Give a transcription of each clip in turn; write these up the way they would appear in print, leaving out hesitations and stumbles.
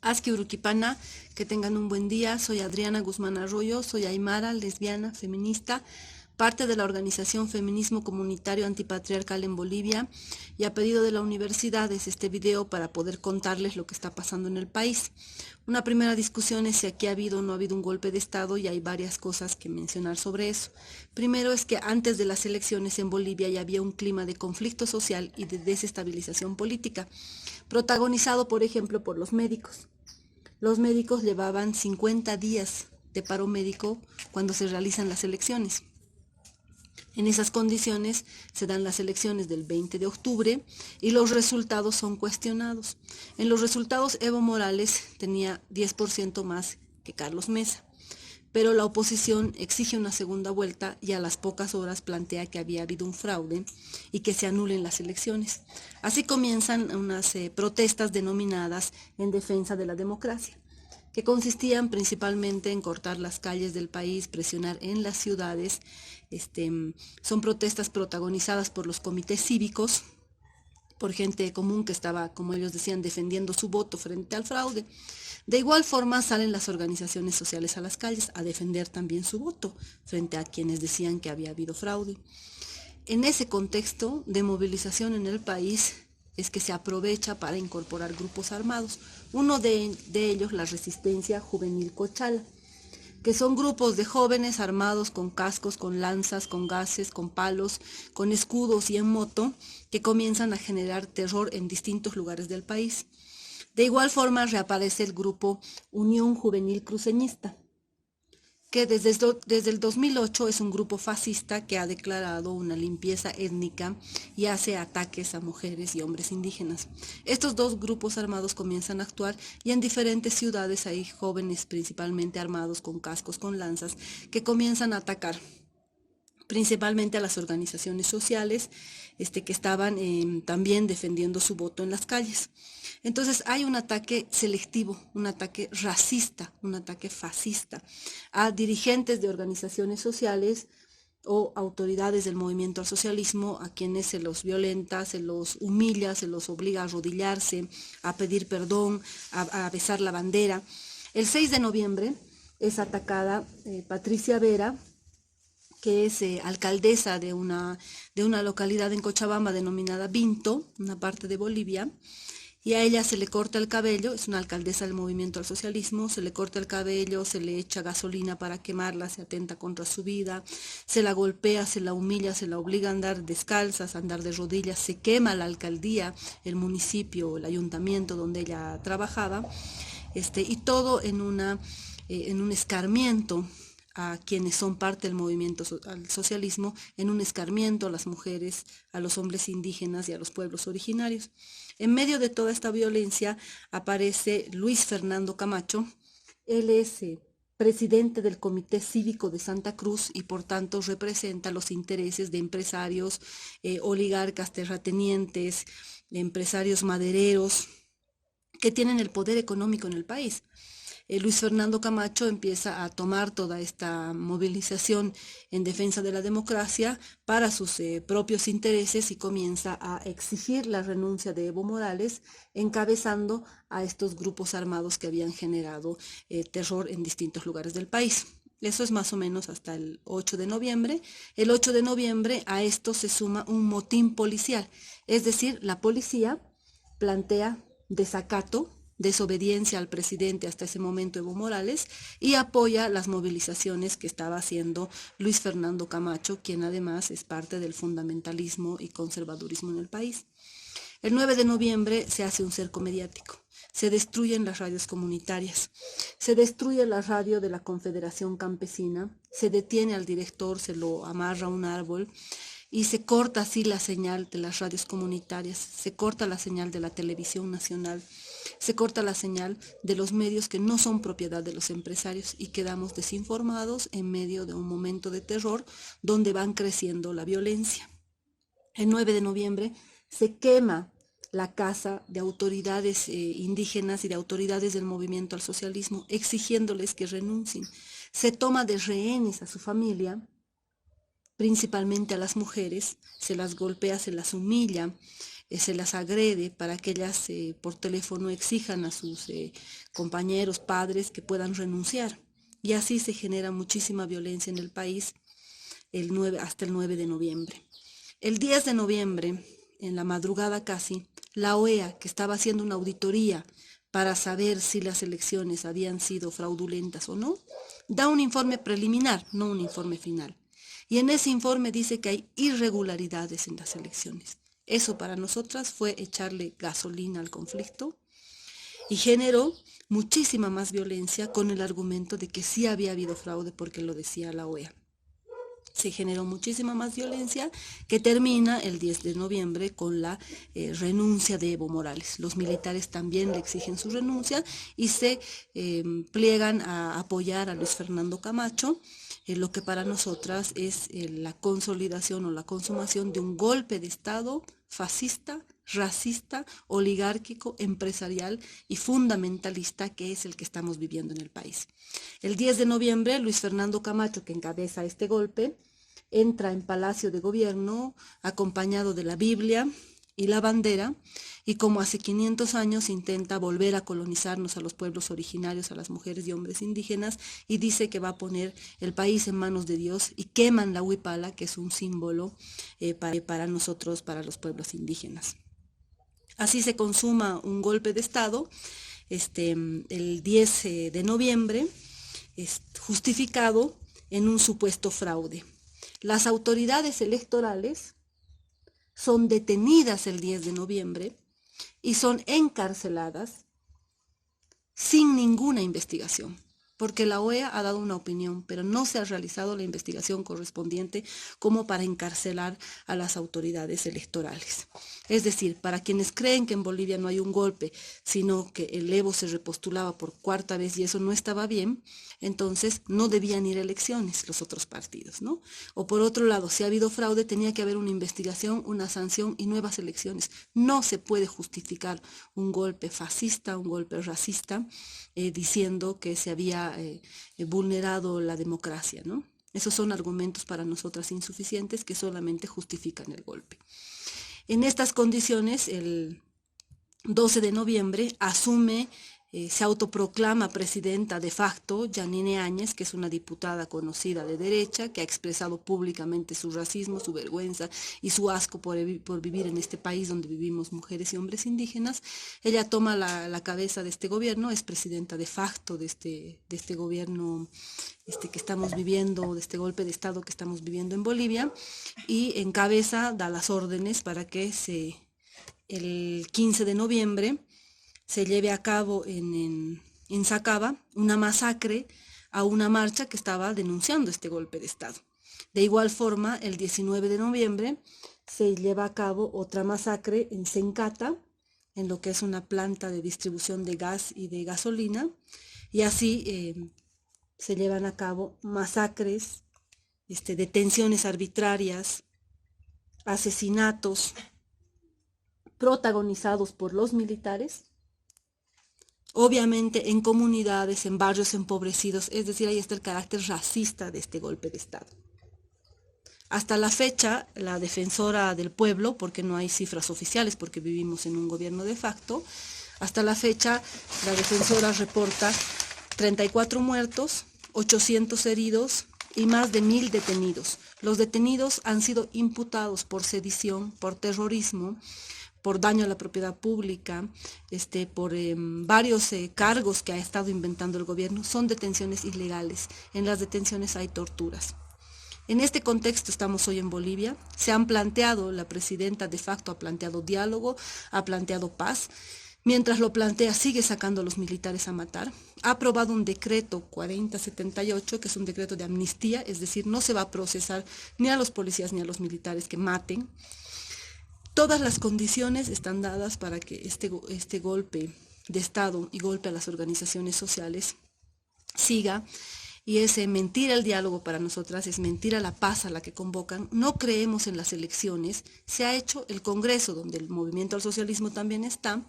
Aski Uruquipana, que tengan un buen día. Soy Adriana Guzmán Arroyo, soy aymara, lesbiana, feminista, parte de la organización Feminismo Comunitario Antipatriarcal en Bolivia, y a pedido de la universidad es este video para poder contarles lo que está pasando en el país. Una primera discusión es si aquí ha habido o no ha habido un golpe de Estado, y hay varias cosas que mencionar sobre eso. Primero es que antes de las elecciones en Bolivia ya había un clima de conflicto social y de desestabilización política, protagonizado, por ejemplo, por los médicos. Los médicos llevaban 50 días de paro médico cuando se realizan las elecciones. En esas condiciones se dan las elecciones del 20 de octubre y los resultados son cuestionados. En los resultados Evo Morales tenía 10% más que Carlos Mesa, pero la oposición exige una segunda vuelta y a las pocas horas plantea que había habido un fraude y que se anulen las elecciones. Así comienzan unas protestas denominadas en defensa de la democracia, que consistían principalmente en cortar las calles del país, presionar en las ciudades. Son protestas protagonizadas por los comités cívicos, por gente común que estaba, como ellos decían, defendiendo su voto frente al fraude. De igual forma salen las organizaciones sociales a las calles a defender también su voto frente a quienes decían que había habido fraude. En ese contexto de movilización en el país es que se aprovecha para incorporar grupos armados. Uno de ellos, la Resistencia Juvenil Cochala, que son grupos de jóvenes armados con cascos, con lanzas, con gases, con palos, con escudos y en moto, que comienzan a generar terror en distintos lugares del país. De igual forma reaparece el grupo Unión Juvenil Cruceñista, que desde el 2008 es un grupo fascista que ha declarado una limpieza étnica y hace ataques a mujeres y hombres indígenas. Estos dos grupos armados comienzan a actuar y en diferentes ciudades hay jóvenes principalmente armados con cascos, con lanzas, que comienzan a atacar principalmente a las organizaciones sociales que estaban también defendiendo su voto en las calles. Entonces hay un ataque selectivo, un ataque racista, un ataque fascista a dirigentes de organizaciones sociales o autoridades del movimiento al socialismo, a quienes se los violenta, se los humilla, se los obliga a arrodillarse, a pedir perdón, a besar la bandera. El 6 de noviembre es atacada Patricia Vera, que es alcaldesa de una localidad en Cochabamba denominada Vinto, una parte de Bolivia, y a ella se le corta el cabello. Es una alcaldesa del movimiento al socialismo, se le corta el cabello, se le echa gasolina para quemarla, se atenta contra su vida, se la golpea, se la humilla, se la obliga a andar descalzas, a andar de rodillas, se quema la alcaldía, el municipio, el ayuntamiento donde ella trabajaba, y todo en un escarmiento a quienes son parte del movimiento al socialismo, en un escarmiento a las mujeres, a los hombres indígenas y a los pueblos originarios. En medio de toda esta violencia aparece Luis Fernando Camacho. Él es presidente del Comité Cívico de Santa Cruz y por tanto representa los intereses de empresarios, oligarcas, terratenientes, empresarios madereros, que tienen el poder económico en el país. Luis Fernando Camacho empieza a tomar toda esta movilización en defensa de la democracia para sus propios intereses y comienza a exigir la renuncia de Evo Morales, encabezando a estos grupos armados que habían generado terror en distintos lugares del país. Eso es más o menos hasta el 8 de noviembre. El 8 de noviembre a esto se suma un motín policial, es decir, la policía plantea desacato, desobediencia al presidente hasta ese momento Evo Morales, y apoya las movilizaciones que estaba haciendo Luis Fernando Camacho, quien además es parte del fundamentalismo y conservadurismo en el país. El 9 de noviembre se hace un cerco mediático, se destruyen las radios comunitarias, se destruye la radio de la Confederación Campesina, se detiene al director, se lo amarra a un árbol, y se corta así la señal de las radios comunitarias, se corta la señal de la televisión nacional, se corta la señal de los medios que no son propiedad de los empresarios, y quedamos desinformados en medio de un momento de terror donde van creciendo la violencia. El 9 de noviembre se quema la casa de autoridades indígenas y de autoridades del movimiento al socialismo, exigiéndoles que renuncien. Se toma de rehenes a su familia, principalmente a las mujeres, se las golpea, se las humilla, se las agrede, para que ellas por teléfono exijan a sus compañeros, padres, que puedan renunciar. Y así se genera muchísima violencia en el país hasta el 9 de noviembre. El 10 de noviembre, en la madrugada casi, la OEA, que estaba haciendo una auditoría para saber si las elecciones habían sido fraudulentas o no, da un informe preliminar, no un informe final. Y en ese informe dice que hay irregularidades en las elecciones. Eso para nosotras fue echarle gasolina al conflicto y generó muchísima más violencia con el argumento de que sí había habido fraude porque lo decía la OEA. Se generó muchísima más violencia, que termina el 10 de noviembre con la renuncia de Evo Morales. Los militares también le exigen su renuncia y se pliegan a apoyar a Luis Fernando Camacho, lo que para nosotras es la consolidación o la consumación de un golpe de Estado fascista, racista, oligárquico, empresarial y fundamentalista, que es el que estamos viviendo en el país. El 10 de noviembre, Luis Fernando Camacho, que encabeza este golpe, entra en Palacio de Gobierno acompañado de la Biblia y la bandera, y como hace 500 años intenta volver a colonizarnos a los pueblos originarios, a las mujeres y hombres indígenas, y dice que va a poner el país en manos de Dios, y queman la huipala, que es un símbolo para nosotros, para los pueblos indígenas. Así se consuma un golpe de Estado el 10 de noviembre, justificado en un supuesto fraude. Las autoridades electorales son detenidas el 10 de noviembre y son encarceladas sin ninguna investigación, porque la OEA ha dado una opinión, pero no se ha realizado la investigación correspondiente como para encarcelar a las autoridades electorales. Es decir, para quienes creen que en Bolivia no hay un golpe, sino que el Evo se repostulaba por cuarta vez y eso no estaba bien, entonces no debían ir a elecciones los otros partidos, ¿no? O por otro lado, si ha habido fraude, tenía que haber una investigación, una sanción y nuevas elecciones. No se puede justificar un golpe fascista, un golpe racista, diciendo que se había vulnerado la democracia, ¿no? Esos son argumentos para nosotras insuficientes que solamente justifican el golpe. En estas condiciones, el 12 de noviembre se autoproclama presidenta de facto Yanine Áñez, que es una diputada conocida de derecha, que ha expresado públicamente su racismo, su vergüenza y su asco por vivir en este país donde vivimos mujeres y hombres indígenas. Ella toma la cabeza de este gobierno, es presidenta de facto de este gobierno que estamos viviendo, de este golpe de Estado que estamos viviendo en Bolivia, y da las órdenes para que el 15 de noviembre se lleve a cabo en Sacaba una masacre a una marcha que estaba denunciando este golpe de Estado. De igual forma, el 19 de noviembre se lleva a cabo otra masacre en Sencata, en lo que es una planta de distribución de gas y de gasolina, y así se llevan a cabo masacres, detenciones arbitrarias, asesinatos protagonizados por los militares, obviamente en comunidades, en barrios empobrecidos. Es decir, ahí está el carácter racista de este golpe de Estado. Hasta la fecha, la defensora del pueblo, porque no hay cifras oficiales, porque vivimos en un gobierno de facto, hasta la fecha la defensora reporta 34 muertos, 800 heridos y más de 1000 detenidos. Los detenidos han sido imputados por sedición, por terrorismo, por daño a la propiedad pública, por varios cargos que ha estado inventando el gobierno. Son detenciones ilegales. En las detenciones hay torturas. En este contexto estamos hoy en Bolivia. La presidenta de facto ha planteado diálogo, ha planteado paz. Mientras lo plantea, sigue sacando a los militares a matar. Ha aprobado un decreto 4078, que es un decreto de amnistía, es decir, no se va a procesar ni a los policías ni a los militares que maten. Todas las condiciones están dadas para que este golpe de Estado y golpe a las organizaciones sociales siga, y es mentira el diálogo para nosotras, es mentira la paz a la que convocan. No creemos en las elecciones. Se ha hecho el Congreso, donde el movimiento al socialismo también está,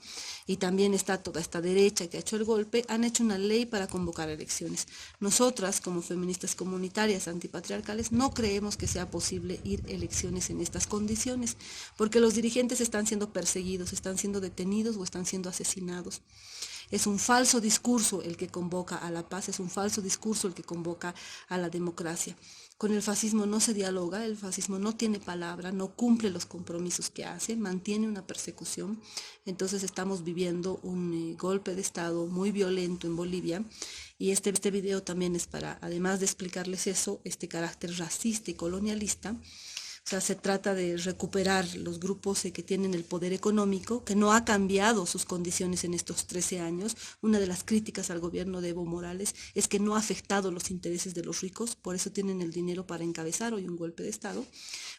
y también está toda esta derecha que ha hecho el golpe, han hecho una ley para convocar elecciones. Nosotras, como feministas comunitarias antipatriarcales, no creemos que sea posible ir a elecciones en estas condiciones, porque los dirigentes están siendo perseguidos, están siendo detenidos o están siendo asesinados. Es un falso discurso el que convoca a la paz, es un falso discurso el que convoca a la democracia. Con el fascismo no se dialoga, el fascismo no tiene palabra, no cumple los compromisos que hace, mantiene una persecución. Entonces estamos viviendo un golpe de Estado muy violento en Bolivia, y este video también es para, además de explicarles eso, este carácter racista y colonialista. O sea, se trata de recuperar los grupos que tienen el poder económico, que no ha cambiado sus condiciones en estos 13 años. Una de las críticas al gobierno de Evo Morales es que no ha afectado los intereses de los ricos, por eso tienen el dinero para encabezar hoy un golpe de Estado,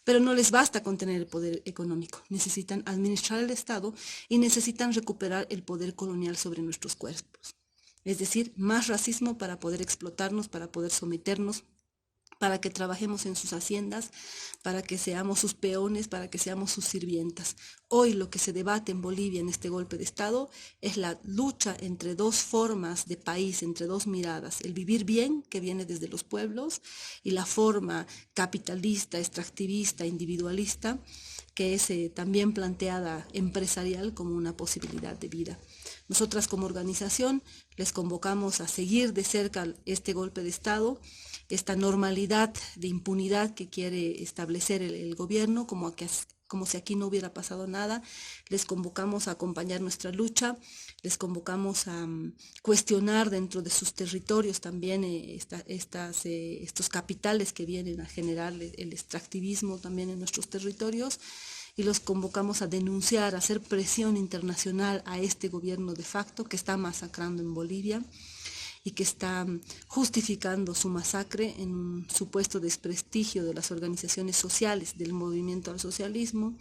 pero no les basta con tener el poder económico, necesitan administrar el Estado y necesitan recuperar el poder colonial sobre nuestros cuerpos. Es decir, más racismo para poder explotarnos, para poder someternos, para que trabajemos en sus haciendas, para que seamos sus peones, para que seamos sus sirvientas. Hoy lo que se debate en Bolivia en este golpe de Estado es la lucha entre dos formas de país, entre dos miradas, el vivir bien, que viene desde los pueblos, y la forma capitalista, extractivista, individualista, que es también planteada empresarial como una posibilidad de vida. Nosotras como organización les convocamos a seguir de cerca este golpe de Estado, esta normalidad de impunidad que quiere establecer el gobierno, como si aquí no hubiera pasado nada. Les convocamos a acompañar nuestra lucha, les convocamos a cuestionar dentro de sus territorios también estos capitales que vienen a generar el extractivismo también en nuestros territorios, y los convocamos a denunciar, a hacer presión internacional a este gobierno de facto que está masacrando en Bolivia y que está justificando su masacre en un supuesto desprestigio de las organizaciones sociales, del movimiento al socialismo,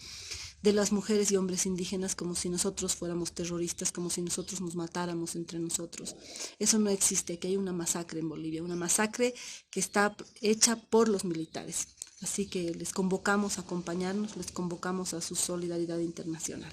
de las mujeres y hombres indígenas, como si nosotros fuéramos terroristas, como si nosotros nos matáramos entre nosotros. Eso no existe, aquí hay una masacre en Bolivia, una masacre que está hecha por los militares. Así que les convocamos a acompañarnos, les convocamos a su solidaridad internacional.